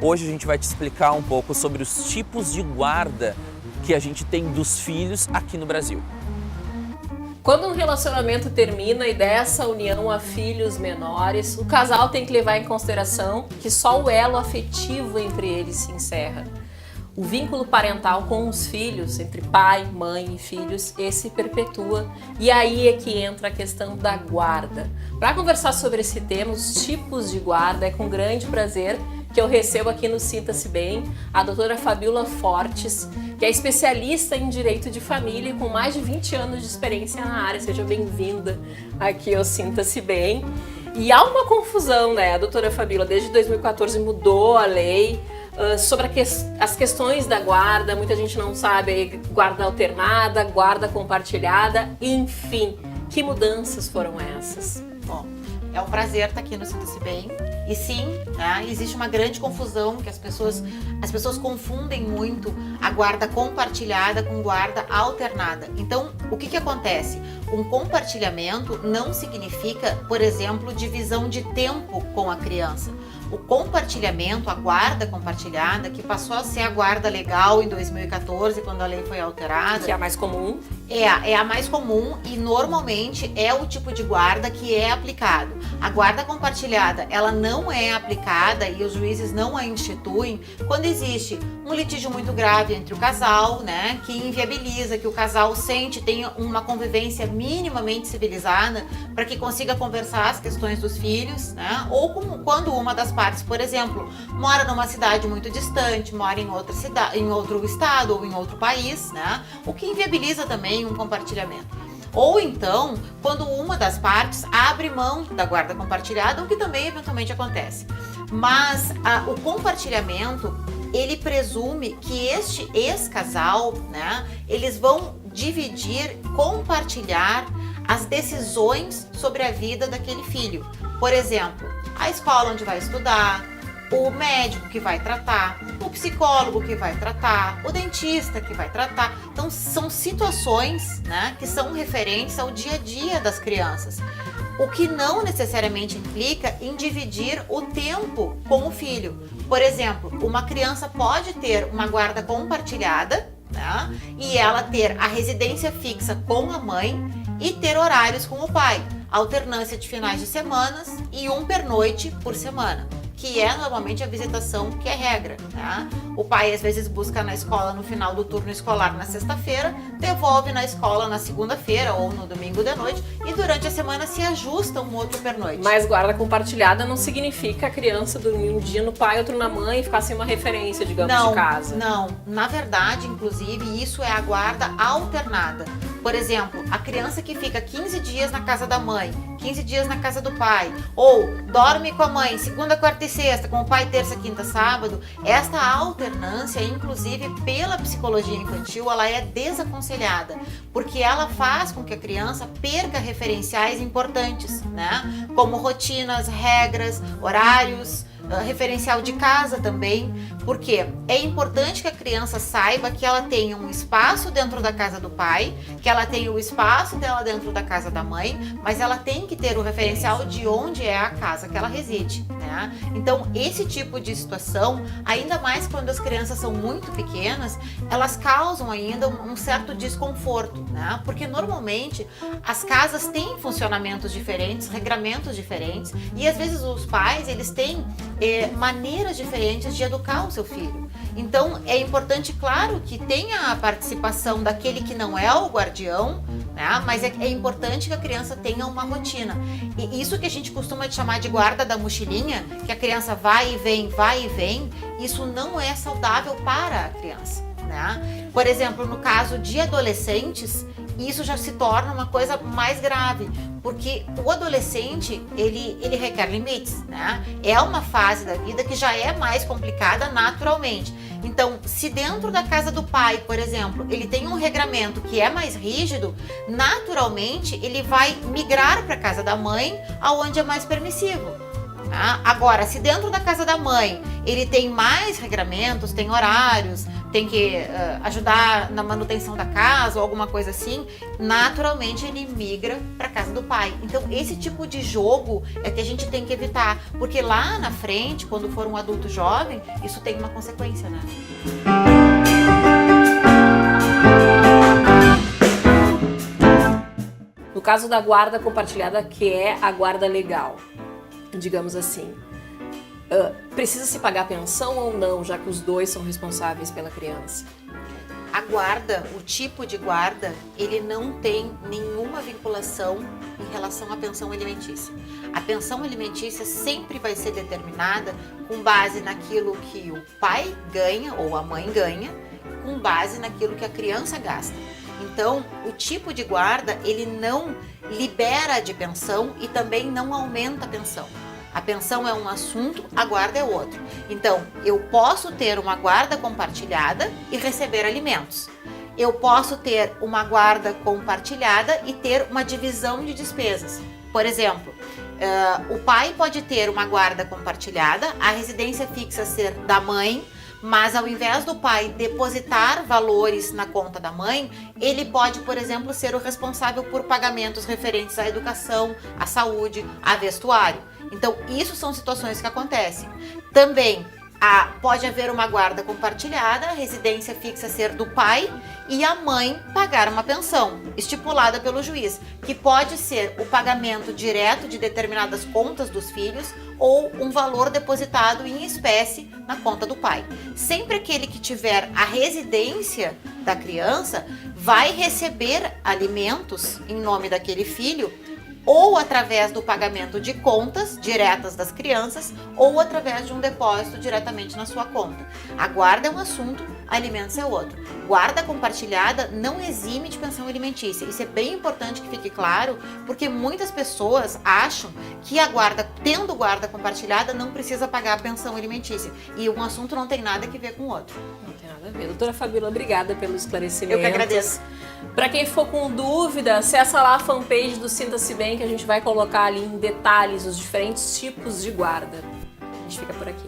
Hoje a gente vai te explicar um pouco sobre os tipos de guarda que a gente tem dos filhos aqui no Brasil. Quando um relacionamento termina e dessa união a filhos menores, o casal tem que levar em consideração que só o elo afetivo entre eles se encerra. O vínculo parental com os filhos, entre pai, mãe e filhos, esse perpetua. E aí é que entra a questão da guarda. Para conversar sobre esse tema, os tipos de guarda, é com grande prazer que eu recebo aqui no Sinta-se Bem a doutora Fabíola Fortes, que é especialista em direito de família e com mais de 20 anos de experiência na área. Seja bem-vinda aqui ao Sinta-se Bem. E há uma confusão, né, a doutora Fabíola? Desde 2014 mudou a lei sobre as questões da guarda. Muita gente não sabe, guarda alternada, guarda compartilhada, enfim. Que mudanças foram essas? Bom, é um prazer estar aqui no Sinta-se Bem. E sim, né, existe uma grande confusão que as pessoas confundem muito a guarda compartilhada com guarda alternada. Então, o que acontece? Um compartilhamento não significa, por exemplo, divisão de tempo com a criança. O compartilhamento, a guarda compartilhada, que passou a ser a guarda legal em 2014, quando a lei foi alterada. Que é a mais comum. É a mais comum e normalmente é o tipo de guarda que é aplicado. A guarda compartilhada, ela não é aplicada e os juízes não a instituem quando existe um litígio muito grave entre o casal, né, que inviabiliza que o casal tenha uma convivência minimamente civilizada para que consiga conversar as questões dos filhos, né, ou quando uma das partes, por exemplo, mora numa cidade muito distante, mora em outra cidade, em outro estado ou em outro país, né, o que inviabiliza também um compartilhamento. Ou então, quando uma das partes abre mão da guarda compartilhada, o que também eventualmente acontece. Mas o compartilhamento, ele presume que este ex-casal, né, eles vão dividir, compartilhar as decisões sobre a vida daquele filho. Por exemplo, a escola onde vai estudar, o médico que vai tratar, o psicólogo que vai tratar, o dentista que vai tratar. Então, são situações, né, que são referentes ao dia a dia das crianças. O que não necessariamente implica em dividir o tempo com o filho. Por exemplo, uma criança pode ter uma guarda compartilhada, né, e ela ter a residência fixa com a mãe e ter horários com o pai. Alternância de finais de semanas e um pernoite por semana, que é normalmente a visitação que é regra, né? O pai às vezes busca na escola no final do turno escolar na sexta-feira, devolve na escola na segunda-feira ou no domingo de noite e durante a semana se ajusta um outro pernoite. Mas guarda compartilhada não significa a criança dormir um dia no pai, outro na mãe e ficar sem uma referência, digamos, de casa. Não, na verdade, inclusive, isso é a guarda alternada. Por exemplo, a criança que fica 15 dias na casa da mãe, 15 dias na casa do pai, ou dorme com a mãe segunda, quarta e sexta, com o pai terça, quinta, sábado, esta alternância, inclusive pela psicologia infantil, ela é desaconselhada, porque ela faz com que a criança perca referenciais importantes, né? Como rotinas, regras, horários, referencial de casa também, porque é importante que a criança saiba que ela tenha um espaço dentro da casa do pai, que ela tenha o espaço dela dentro da casa da mãe, mas ela tem que ter o referencial de onde é a casa que ela reside, né? Então, esse tipo de situação, ainda mais quando as crianças são muito pequenas, elas causam ainda um certo desconforto, né? Porque normalmente as casas têm funcionamentos diferentes, regramentos diferentes, e às vezes os pais, eles têm maneiras diferentes de educar o seu filho. Então, é importante, claro, que tenha a participação daquele que não é o guardião, né? Mas é importante que a criança tenha uma rotina. E isso que a gente costuma chamar de guarda da mochilinha, que a criança vai e vem, isso não é saudável para a criança, né? Por exemplo, no caso de adolescentes, isso já se torna uma coisa mais grave, porque o adolescente, ele requer limites, né? É uma fase da vida que já é mais complicada naturalmente. Então, se dentro da casa do pai, por exemplo, ele tem um regramento que é mais rígido, naturalmente ele vai migrar para a casa da mãe, aonde é mais permissivo. Tá? Agora, se dentro da casa da mãe ele tem mais regramentos, tem horários, tem que ajudar na manutenção da casa ou alguma coisa assim, naturalmente ele migra para casa do pai. Então esse tipo de jogo é que a gente tem que evitar, porque lá na frente, quando for um adulto jovem, isso tem uma consequência, né? No caso da guarda compartilhada, que é a guarda legal, digamos assim, precisa se pagar pensão ou não, já que os dois são responsáveis pela criança? A guarda, o tipo de guarda, ele não tem nenhuma vinculação em relação à pensão alimentícia. A pensão alimentícia sempre vai ser determinada com base naquilo que o pai ganha ou a mãe ganha, com base naquilo que a criança gasta. Então, o tipo de guarda, ele não libera de pensão e também não aumenta a pensão. A pensão é um assunto, a guarda é outro. Então, eu posso ter uma guarda compartilhada e receber alimentos. Eu posso ter uma guarda compartilhada e ter uma divisão de despesas. Por exemplo, o pai pode ter uma guarda compartilhada, a residência fixa ser da mãe, mas ao invés do pai depositar valores na conta da mãe, ele pode, por exemplo, ser o responsável por pagamentos referentes à educação, à saúde, a vestuário. Então, isso são situações que acontecem. Também pode haver uma guarda compartilhada, a residência fixa ser do pai e a mãe pagar uma pensão estipulada pelo juiz, que pode ser o pagamento direto de determinadas contas dos filhos ou um valor depositado em espécie na conta do pai. Sempre aquele que tiver a residência da criança vai receber alimentos em nome daquele filho, ou através do pagamento de contas diretas das crianças, ou através de um depósito diretamente na sua conta. A guarda é um assunto, alimentos é outro. Guarda compartilhada não exime de pensão alimentícia. Isso é bem importante que fique claro, porque muitas pessoas acham que tendo guarda compartilhada, não precisa pagar a pensão alimentícia. E um assunto não tem nada a ver com o outro. Não tem nada a ver. Doutora Fabíola, obrigada pelo esclarecimento. Eu que agradeço. Para quem for com dúvida, acessa lá a fanpage do Sinta-se Bem, que a gente vai colocar ali em detalhes os diferentes tipos de guarda. A gente fica por aqui.